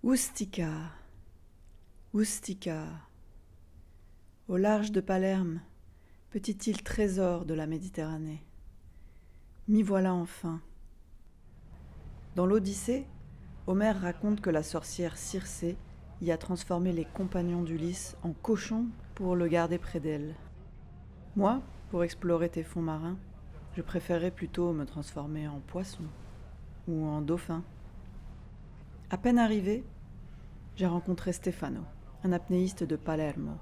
Ustica, Ustica, au large de Palerme, petite île trésor de la Méditerranée. M'y voilà enfin. Dans l'Odyssée, Homère raconte que la sorcière Circé y a transformé les compagnons d'Ulysse en cochons pour le garder près d'elle. Moi, pour explorer tes fonds marins, je préférerais plutôt me transformer en poisson ou en dauphin. À peine arrivé, j'ai rencontré Stefano, un apnéiste de Palermo,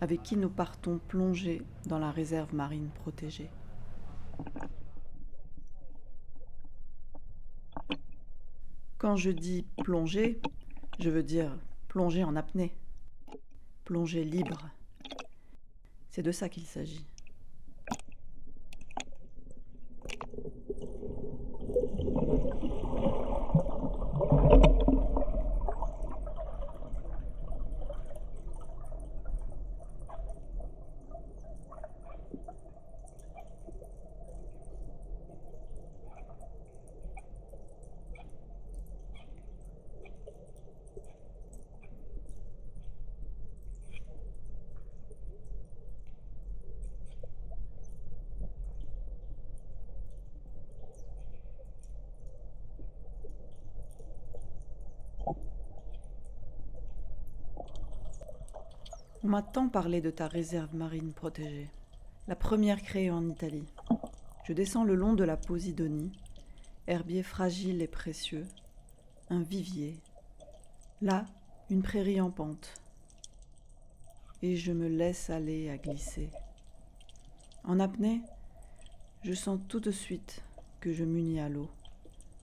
avec qui nous partons plonger dans la réserve marine protégée. Quand je dis plonger, je veux dire plonger en apnée, plonger libre. C'est de ça qu'il s'agit. On m'a tant parlé de ta réserve marine protégée, la première créée en Italie. Je descends le long de la Posidonie, herbier fragile et précieux, un vivier. Là, une prairie en pente. Et je me laisse aller à glisser. En apnée, je sens tout de suite que je m'unis à l'eau,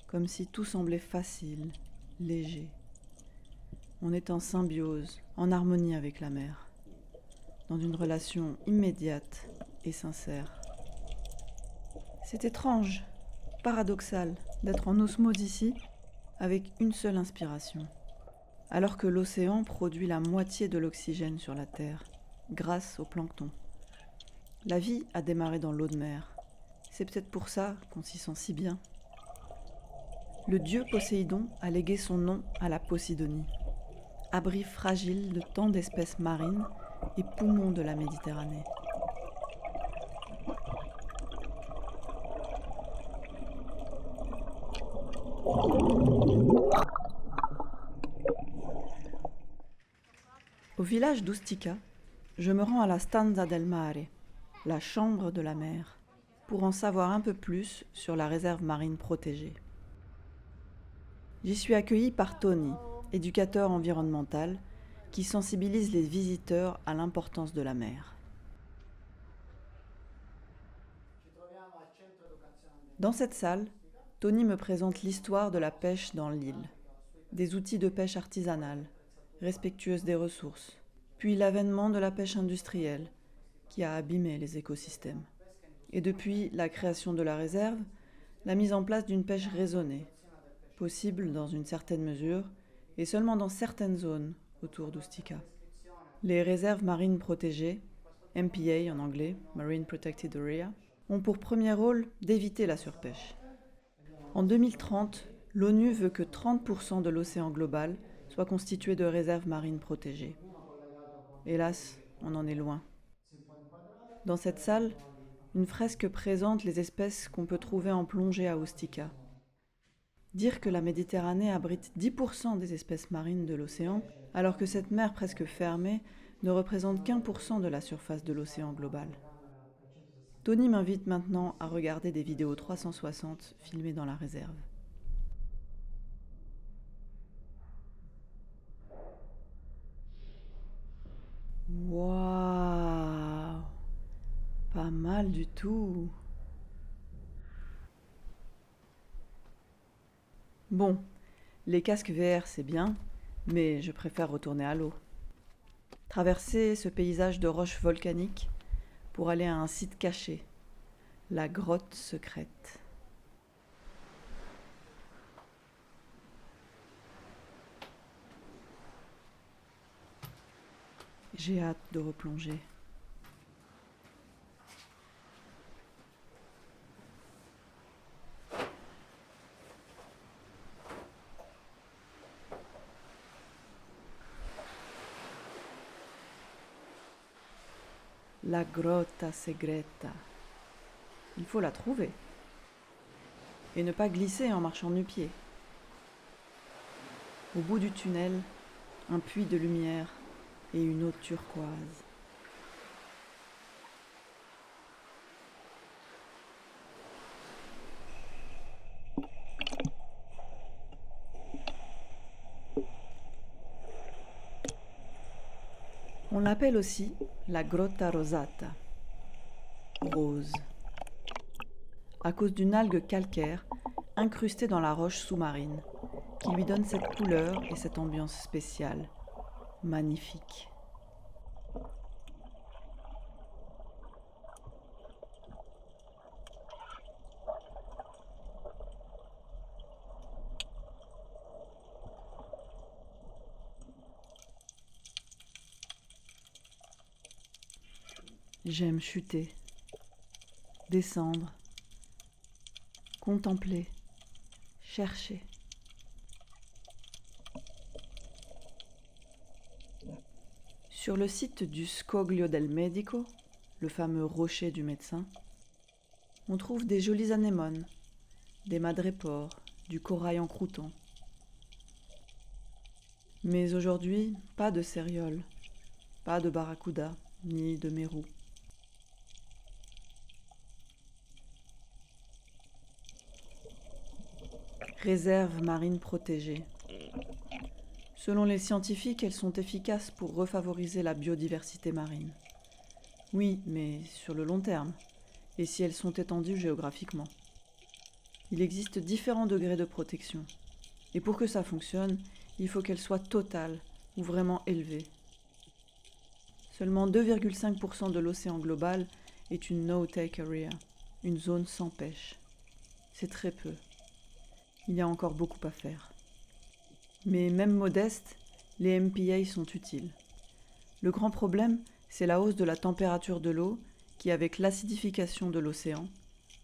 comme si tout semblait facile, léger. On est en symbiose, en harmonie avec la mer, dans une relation immédiate et sincère. C'est étrange, paradoxal, d'être en osmose ici, avec une seule inspiration, alors que l'océan produit la moitié de l'oxygène sur la Terre, grâce au plancton. La vie a démarré dans l'eau de mer. C'est peut-être pour ça qu'on s'y sent si bien. Le dieu Poséidon a légué son nom à la Posidonie, abri fragile de tant d'espèces marines et poumon de la Méditerranée. Au village d'Ustica, je me rends à la Stanza del Mare, la chambre de la mer, pour en savoir un peu plus sur la réserve marine protégée. J'y suis accueillie par Tony, éducateur environnemental, qui sensibilise les visiteurs à l'importance de la mer. Dans cette salle, Tony me présente l'histoire de la pêche dans l'île, des outils de pêche artisanale, respectueuse des ressources, puis l'avènement de la pêche industrielle, qui a abîmé les écosystèmes. Et depuis la création de la réserve, la mise en place d'une pêche raisonnée, possible dans une certaine mesure, et seulement dans certaines zones autour d'Ustica. Les réserves marines protégées, MPA en anglais, Marine Protected Area, ont pour premier rôle d'éviter la surpêche. En 2030, l'ONU veut que 30% de l'océan global soit constitué de réserves marines protégées. Hélas, on en est loin. Dans cette salle, une fresque présente les espèces qu'on peut trouver en plongée à Ustica. Dire que la Méditerranée abrite 10% des espèces marines de l'océan, alors que cette mer presque fermée ne représente qu'1% de la surface de l'océan global. Tony m'invite maintenant à regarder des vidéos 360 filmées dans la réserve. Waouh! Pas mal du tout. Bon, les casques VR c'est bien, mais je préfère retourner à l'eau. Traverser ce paysage de roches volcaniques pour aller à un site caché, la grotte secrète. J'ai hâte de replonger. La grotta segreta. Il faut la trouver. Et ne pas glisser en marchant nu-pied. Au bout du tunnel, un puits de lumière et une eau turquoise. On l'appelle aussi la grotta rosata, rose, à cause d'une algue calcaire incrustée dans la roche sous-marine, qui lui donne cette couleur et cette ambiance spéciale, magnifique. J'aime chuter, descendre, contempler, chercher. Sur le site du Scoglio del Medico, le fameux rocher du médecin, on trouve des jolies anémones, des madrépores, du corail en croûtant. Mais aujourd'hui, pas de céréoles, pas de barracuda, ni de mérou. Réserve marine protégée. Selon les scientifiques, elles sont efficaces pour refavoriser la biodiversité marine. Oui, mais sur le long terme, et si elles sont étendues géographiquement. Il existe différents degrés de protection, et pour que ça fonctionne, il faut qu'elles soient totales ou vraiment élevées. Seulement 2,5% de l'océan global est une no-take area, une zone sans pêche. C'est très peu. Il y a encore beaucoup à faire. Mais même modestes, les MPA sont utiles. Le grand problème, c'est la hausse de la température de l'eau qui, avec l'acidification de l'océan,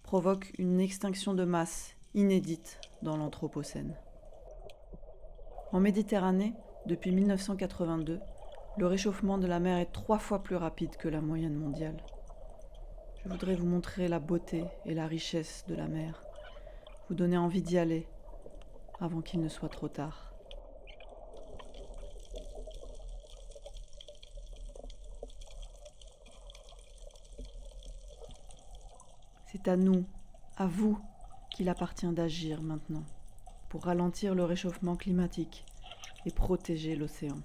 provoque une extinction de masse inédite dans l'Anthropocène. En Méditerranée, depuis 1982, le réchauffement de la mer est 3 fois plus rapide que la moyenne mondiale. Je voudrais vous montrer la beauté et la richesse de la mer, vous donner envie d'y aller avant qu'il ne soit trop tard. C'est à nous, à vous, qu'il appartient d'agir maintenant pour ralentir le réchauffement climatique et protéger l'océan.